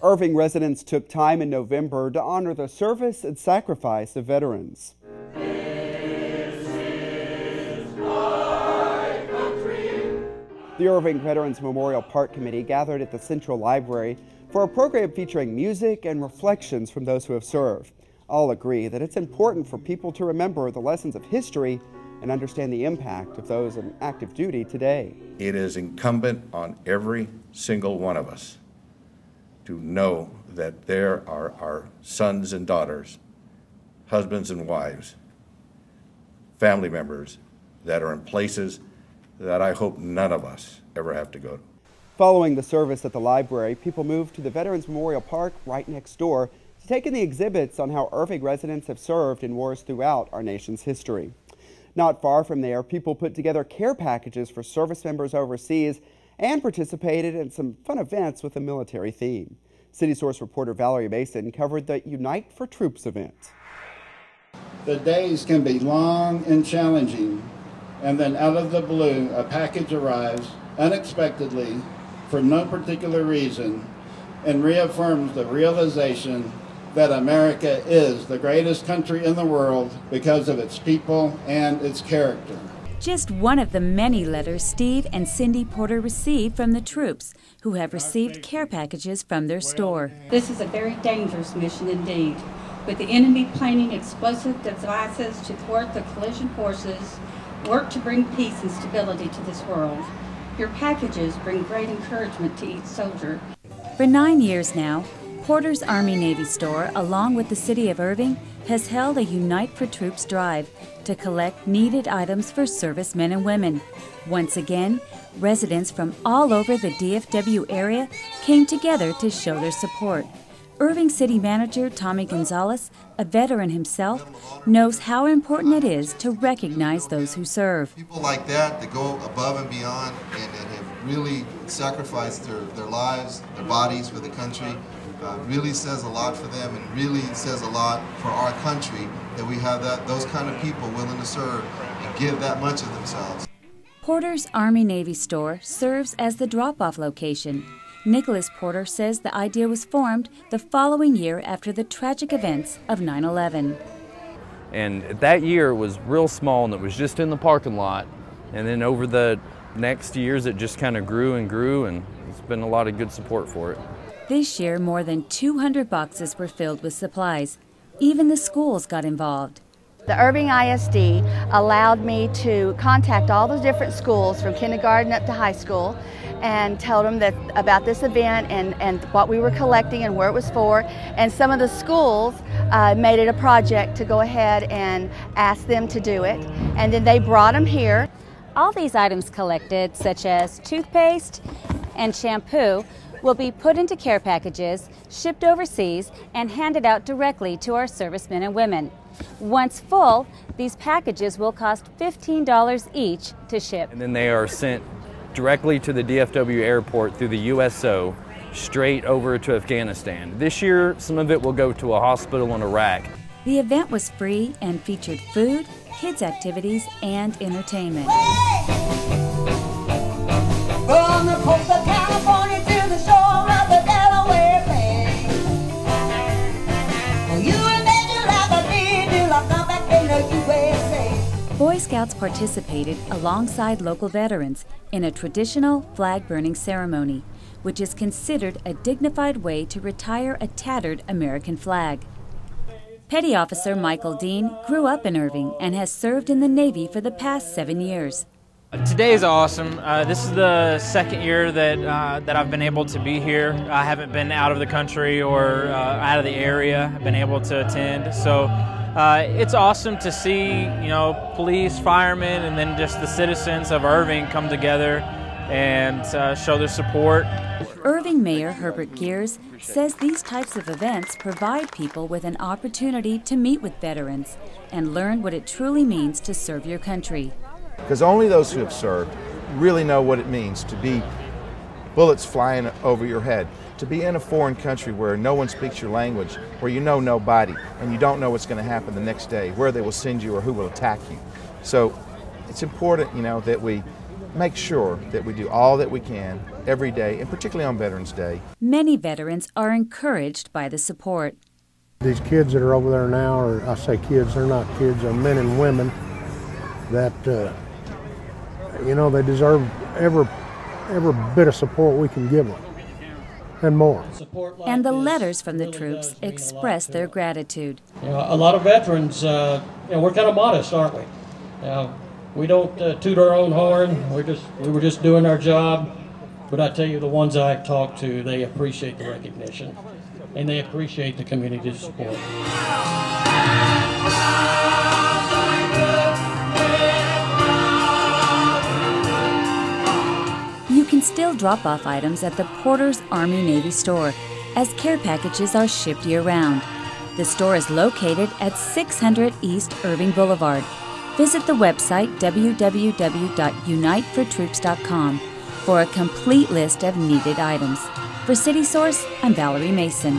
Irving residents took time in November to honor the service and sacrifice of veterans. The Irving Veterans Memorial Park Committee gathered at the Central Library for a program featuring music and reflections from those who have served. All agree that it's important for people to remember the lessons of history and understand the impact of those in active duty today. It is incumbent on every single one of us to know that there are our sons and daughters, husbands and wives, family members that are in places that I hope none of us ever have to go to. Following the service at the library, people moved to the Veterans Memorial Park right next door to take in the exhibits on how Irving residents have served in wars throughout our nation's history. Not far from there, people put together care packages for service members overseas and participated in some fun events with a military theme. City Source reporter Valerie Mason covered the Unite for Troops event. The days can be long and challenging, and then out of the blue, a package arrives unexpectedly for no particular reason and reaffirms the realization that America is the greatest country in the world because of its people and its character. Just one of the many letters Steve and Cindy Porter received from the troops who have received care packages from their store. This is a very dangerous mission indeed, with the enemy planning explosive devices to thwart the collision forces, work to bring peace and stability to this world. Your packages bring great encouragement to each soldier. For 9 years now, Porter's Army-Navy store, along with the city of Irving, has held a Unite for Troops drive to collect needed items for servicemen and women. Once again, residents from all over the DFW area came together to show their support. Irving City Manager Tommy Gonzalez, a veteran himself, knows how important it is to recognize those who serve. People like that go above and beyond and have really sacrificed their lives, their bodies for the country, really says a lot for them and really says a lot for our country that we have those kind of people willing to serve and give that much of themselves. Porter's Army-Navy store serves as the drop-off location. Nicholas Porter says the idea was formed the following year after the tragic events of 9/11. And that year it was real small and it was just in the parking lot. And then over the next years it just kind of grew and grew, and there's been a lot of good support for it. This year more than 200 boxes were filled with supplies. Even the schools got involved. The Irving ISD allowed me to contact all the different schools from kindergarten up to high school and told them about this event and what we were collecting and where it was for. And some of the schools made it a project to go ahead and ask them to do it. And then they brought them here. All these items collected, such as toothpaste and shampoo, will be put into care packages, shipped overseas, and handed out directly to our servicemen and women. Once full, these packages will cost $15 each to ship. And then they are sent directly to the DFW airport through the USO, straight over to Afghanistan. This year, some of it will go to a hospital in Iraq. The event was free and featured food, kids' activities, and entertainment. From the coast of California to the shore of the Delaware Bay, you and me like a deer till I come back in the USA. Boy Scouts participated alongside local veterans in a traditional flag-burning ceremony, which is considered a dignified way to retire a tattered American flag. Petty Officer Michael Dean grew up in Irving and has served in the Navy for the past 7 years. Today is awesome. This is the second year that I've been able to be here. I haven't been out of the country or out of the area. I've been able to attend. So it's awesome to see, police, firemen, and then just the citizens of Irving come together and show their support. Irving Mayor Herbert says these types of events provide people with an opportunity to meet with veterans and learn what it truly means to serve your country. Because only those who have served really know what it means to be bullets flying over your head, to be in a foreign country where no one speaks your language, where you know nobody, and you don't know what's going to happen the next day, where they will send you or who will attack you. So it's important, that we make sure that we do all that we can every day, and particularly on Veterans Day. Many veterans are encouraged by the support. These kids that are over there now, or I say kids, they're not kids, they're men and women that, you know, they deserve every bit of support we can give them, and more. And the letters from the troops express their gratitude. You know, a lot of veterans, you know, we're kind of modest, aren't we? We don't toot our own horn. We were just doing our job. But I tell you, the ones I talk to, they appreciate the recognition, and they appreciate the community support. You can still drop off items at the Porter's Army-Navy store, as care packages are shipped year-round. The store is located at 600 East Irving Boulevard. Visit the website www.unitefortroops.com for a complete list of needed items. For City Source, I'm Valerie Mason.